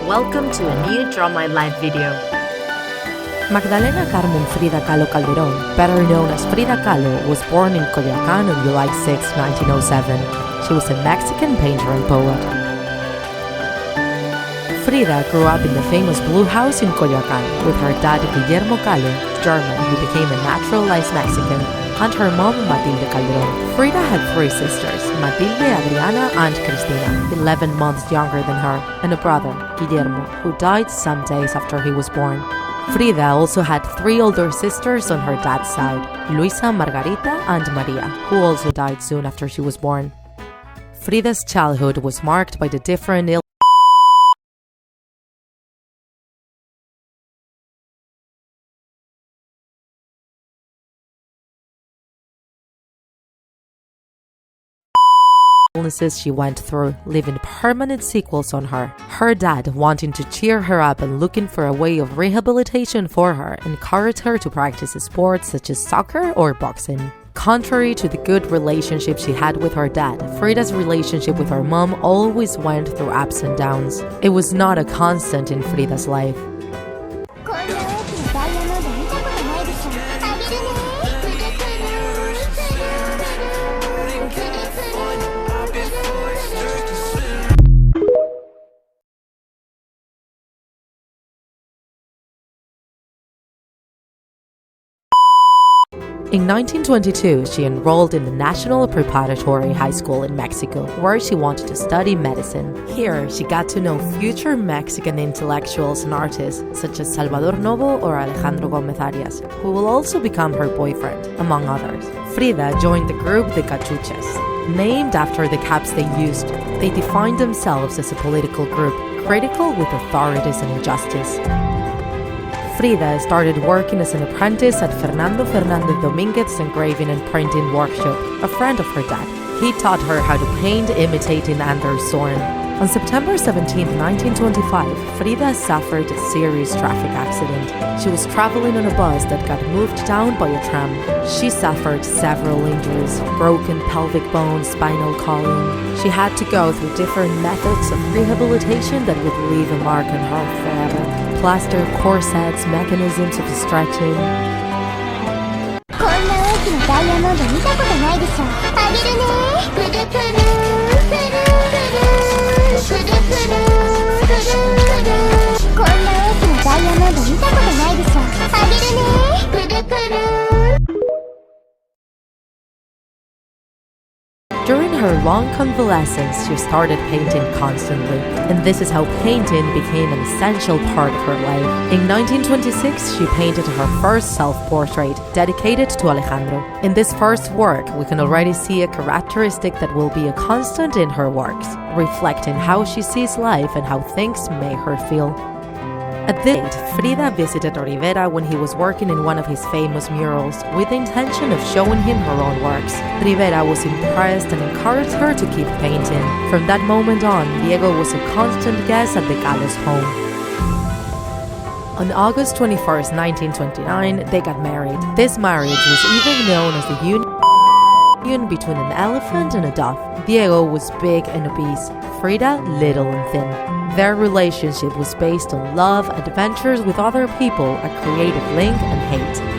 Welcome to a new Draw My Life video. Magdalena Carmen Frida Kahlo Calderón, better known as Frida Kahlo, was born in Coyoacán on July 6, 1907. She was a Mexican painter and poet. Frida grew up in the famous Blue House in Coyoacán with her dad Guillermo Kahlo, German, who became a naturalized Mexican, and her mom Matilde Calderón. Frida had three sisters, Matilde, Adriana, and Cristina, 11 months younger than her, and a brother, Guillermo, who died some days after he was born. Frida also had three older sisters on her dad's side, Luisa, Margarita, and Maria, who also died soon after she was born. Frida's childhood was marked by the different illnesses she went through, leaving permanent sequels on her. Her dad, wanting to cheer her up and looking for a way of rehabilitation for her, encouraged her to practice sports such as soccer or boxing. Contrary to the good relationship she had with her dad, Frida's relationship with her mom always went through ups and downs. It was not a constant in Frida's life. In 1922, she enrolled in the National Preparatory High School in Mexico, where she wanted to study medicine. Here, she got to know future Mexican intellectuals and artists such as Salvador Novo or Alejandro Gómez Arias, who will also become her boyfriend, among others. Frida joined the group the Cachuchas. Named after the caps they used, they defined themselves as a political group, critical with authorities and injustice. Frida started working as an apprentice at Fernando Fernández Domínguez's engraving and printing workshop, a friend of her dad. He taught her how to paint imitating Anders Zorn. On September 17, 1925, Frida suffered a serious traffic accident. She was traveling on a bus that got moved down by a tram. She suffered several injuries, broken pelvic bone, spinal column. She had to go through different methods of rehabilitation that would leave a mark on her forever. Plaster, corsets, mechanisms of stretching. During her long convalescence, she started painting constantly, and this is how painting became an essential part of her life. In 1926, she painted her first self-portrait, dedicated to Alejandro. In this first work, we can already see a characteristic that will be a constant in her works, reflecting how she sees life and how things make her feel. At this age, Frida visited Rivera when he was working in one of his famous murals with the intention of showing him her own works. Rivera was impressed and encouraged her to keep painting. From that moment on, Diego was a constant guest at the Kahlo's home. On August 21, 1929, they got married. This marriage was even known as the union between an elephant and a dove. Diego was big and obese, Frida little and thin. Their relationship was based on love, adventures with other people, a creative link, and hate.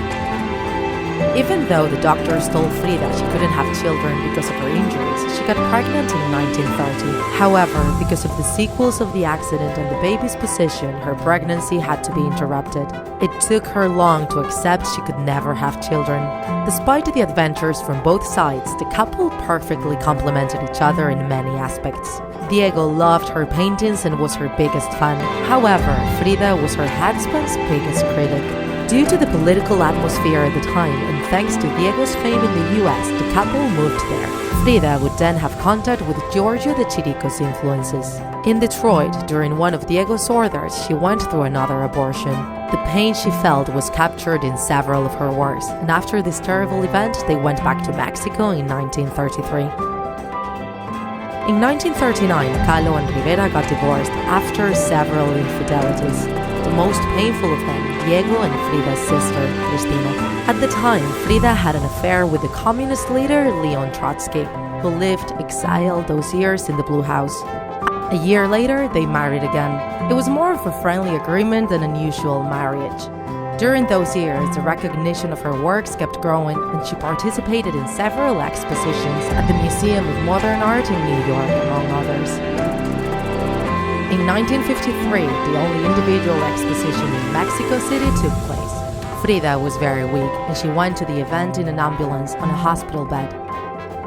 Even though the doctors told Frida she couldn't have children because of her injuries, she got pregnant in 1930. However, because of the sequels of the accident and the baby's position, her pregnancy had to be interrupted. It took her long to accept she could never have children. Despite the adventures from both sides, the couple perfectly complemented each other in many aspects. Diego loved her paintings and was her biggest fan. However, Frida was her husband's biggest critic. Due to the political atmosphere at the time, and thanks to Diego's fame in the US, the couple moved there. Frida would then have contact with Giorgio de Chirico's influences. In Detroit, during one of Diego's orders, she went through another abortion. The pain she felt was captured in several of her works, and after this terrible event, they went back to Mexico in 1933. In 1939, Kahlo and Rivera got divorced after several infidelities. The most painful of them, Diego and Frida's sister, Cristina. At the time, Frida had an affair with the communist leader Leon Trotsky, who lived exiled those years in the Blue House. A year later, they married again. It was more of a friendly agreement than an usual marriage. During those years, the recognition of her works kept growing, and she participated in several expositions at the Museum of Modern Art in New York, among others. In 1953, the only individual exposition in Mexico City took place. Frida was very weak, and she went to the event in an ambulance on a hospital bed.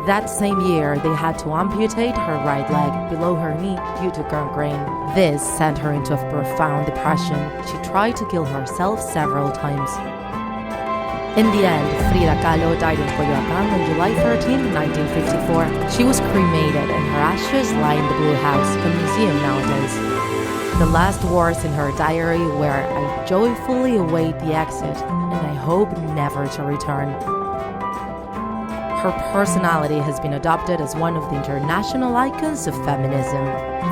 That same year, they had to amputate her right leg below her knee due to gangrene. This sent her into a profound depression. She tried to kill herself several times. In the end, Frida Kahlo died in Coyoacán on July 13, 1954. She was cremated and her ashes lie in the Blue House, a museum nowadays. The last words in her diary were, "I joyfully await the exit, and I hope never to return." Her personality has been adopted as one of the international icons of feminism.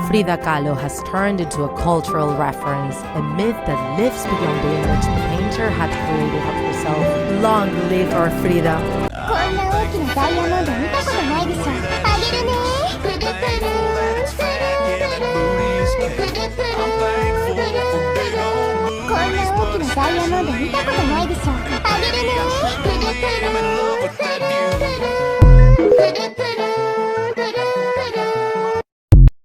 Frida Kahlo has turned into a cultural reference, a myth that lives beyond the image the painter had created of herself. Long live our Frida! こんな大きなダイヤモンド見たことないでしょ。あげるね。プルプルプルプルプルプルプルプルプル。こんな大きなダイヤモンド見たことないでしょ。